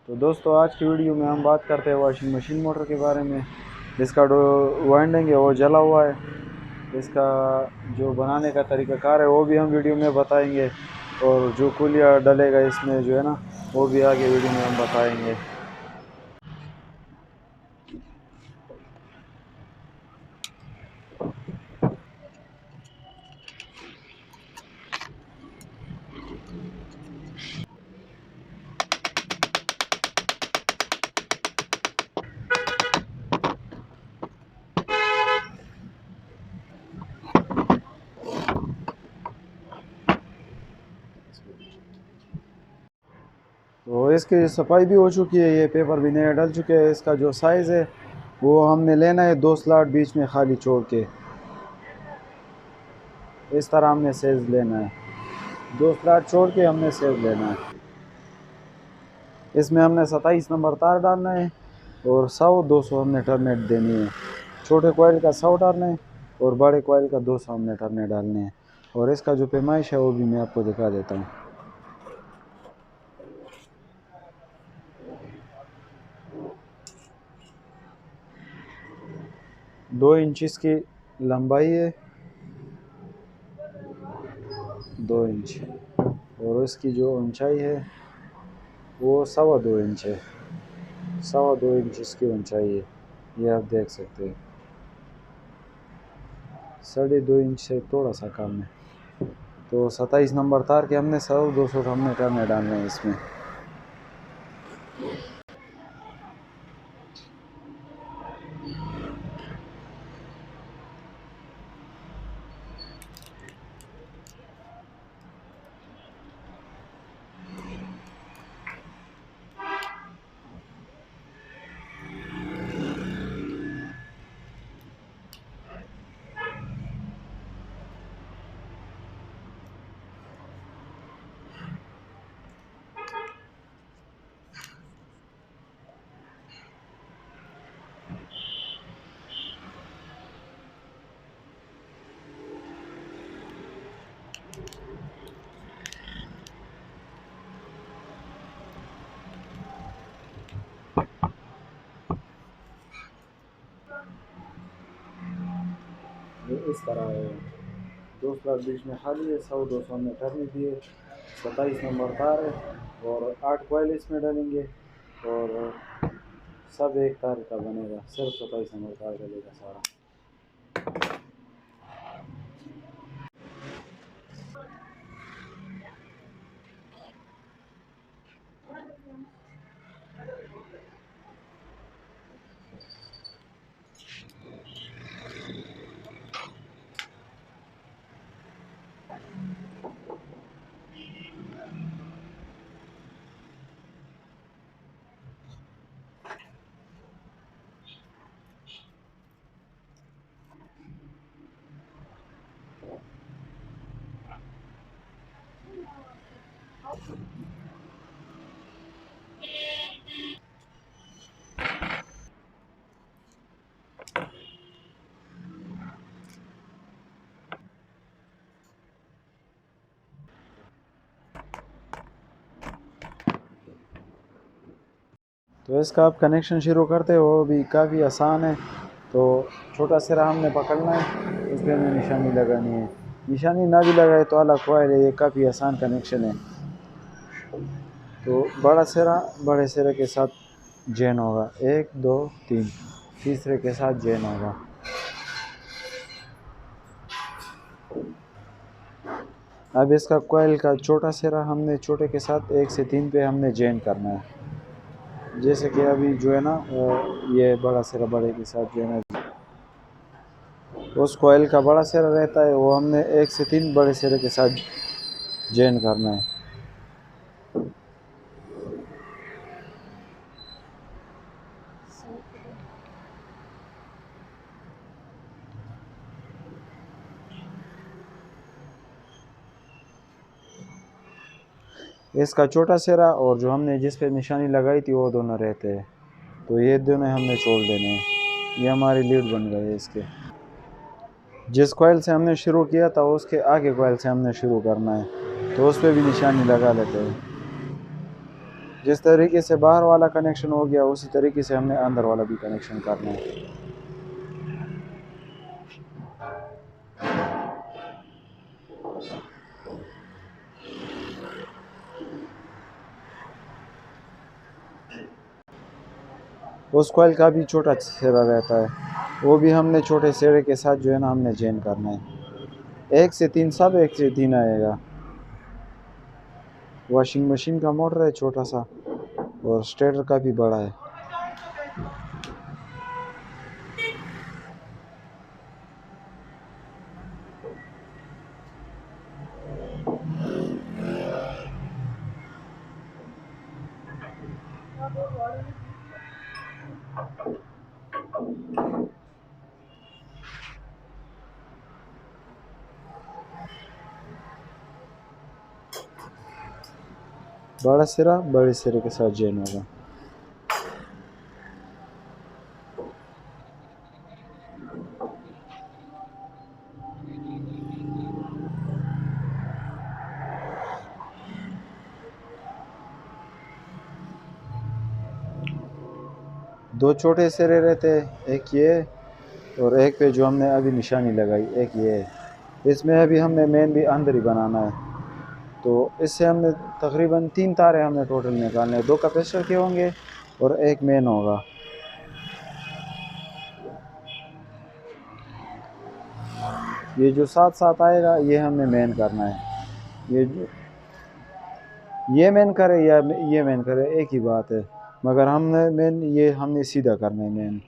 तो दोस्तों आज की वीडियो में हम बात करते हैं वॉशिंग मशीन मोटर के बारे में। इसका जो वाइंडिंग है वो जला हुआ है। इसका जो बनाने का तरीक़ाकार है वो भी हम वीडियो में बताएंगे, और जो कुलिया डलेगा इसमें जो है ना वो भी आगे वीडियो में हम बताएंगे। तो इसकी सफाई भी हो चुकी है, ये पेपर भी नए डल चुके हैं। इसका जो साइज़ है वो हमने लेना है 2 स्लॉट बीच में खाली छोड़ के, इस तरह हमने साइज़ लेना है। 2 स्लॉट छोड़ के हमने साइज़ लेना है। इसमें हमने 27 नंबर तार डालना है और 100-200 हमने टर्नेट देनी है। छोटे कोयल का 100 डालना है और बड़े कोयल का 200 हमने टर्नेट डालने हैं। और इसका जो पैमाइश है वो भी मैं आपको दिखा देता हूँ। 2 इंच इसकी लंबाई है, 2 इंच, और इसकी जो ऊंचाई है वो 2.25 इंच है। 2.25 इंच इसकी ऊंचाई है, ये आप देख सकते हैं। 2.5 इंच से थोड़ा सा कम है। तो 27 नंबर तार के हमने 100-200 हमने टर्नेट डालने हैं इसमें। ये इस तरह है। 2 स्लॉट बीच में खाली है, 100-200 हमने टर्न दिए। 27 नंबर तार है और 8 कोयल इसमें डालेंगे और सब एक तार का बनेगा। सिर्फ 27 नंबर तार डलेगा सारा। तो इसका आप कनेक्शन शुरू करते हो, वो भी काफ़ी आसान है। तो छोटा सिरा हमने पकड़ना है, उस पर हमें निशानी लगानी है। निशानी ना भी लगाए तो अलग कोयल है, ये काफ़ी आसान कनेक्शन है। तो बड़ा सिरा बड़े सिरे के साथ जॉइन होगा, 1 2 3, तीसरे के साथ जॉइन होगा। अब इसका कोयल का छोटा सिरा हमने छोटे के साथ 1 से 3 पे हमने जॉइन करना है। जैसे कि अभी जो है ना ये बड़ा सिरा बड़े के साथ जो है ना उस कोयल का बड़ा सिरा रहता है, वो हमने 1 से 3 बड़े सिरे के साथ जॉइन करना है। इसका छोटा सिरा और जो हमने जिस पे निशानी लगाई थी वो दोनों रहते हैं, तो ये दोनों हमने छोड़ देने हैं। ये हमारी लीड बन गई है इसके। जिस कोयल से हमने शुरू किया था उसके आगे कोयल से हमने शुरू करना है, तो उस पर भी निशानी लगा लेते हैं। जिस तरीके से बाहर वाला कनेक्शन हो गया उसी तरीके से हमने अंदर वाला भी कनेक्शन करना है। उस कॉइल का भी छोटा सिरा रहता है, वो भी हमने छोटे सिरे के साथ जो है ना हमने चेंज करना है। 1 से 3 सब 1 से 3 आएगा। वॉशिंग मशीन का मोटर है छोटा सा और स्टेटर का भी बड़ा है। बड़ा सिरा बड़े सिरे के साथ जॉइन होगा। दो छोटे सिरे रहते हैं, एक ये और एक पे जो हमने अभी निशानी लगाई, एक ये है। इसमें अभी हमने मेन भी अंदर ही बनाना है, तो इससे हमने तकरीबन 3 तारे हमने टोटल निकालने हैं। 2 कैपेसिटर के होंगे और एक मेन होगा। ये जो साथ साथ आएगा ये हमने मेन करना है। ये मेन करे या ये मेन करे एक ही बात है, मगर हमने मेन ये हमने सीधा करना है मेन।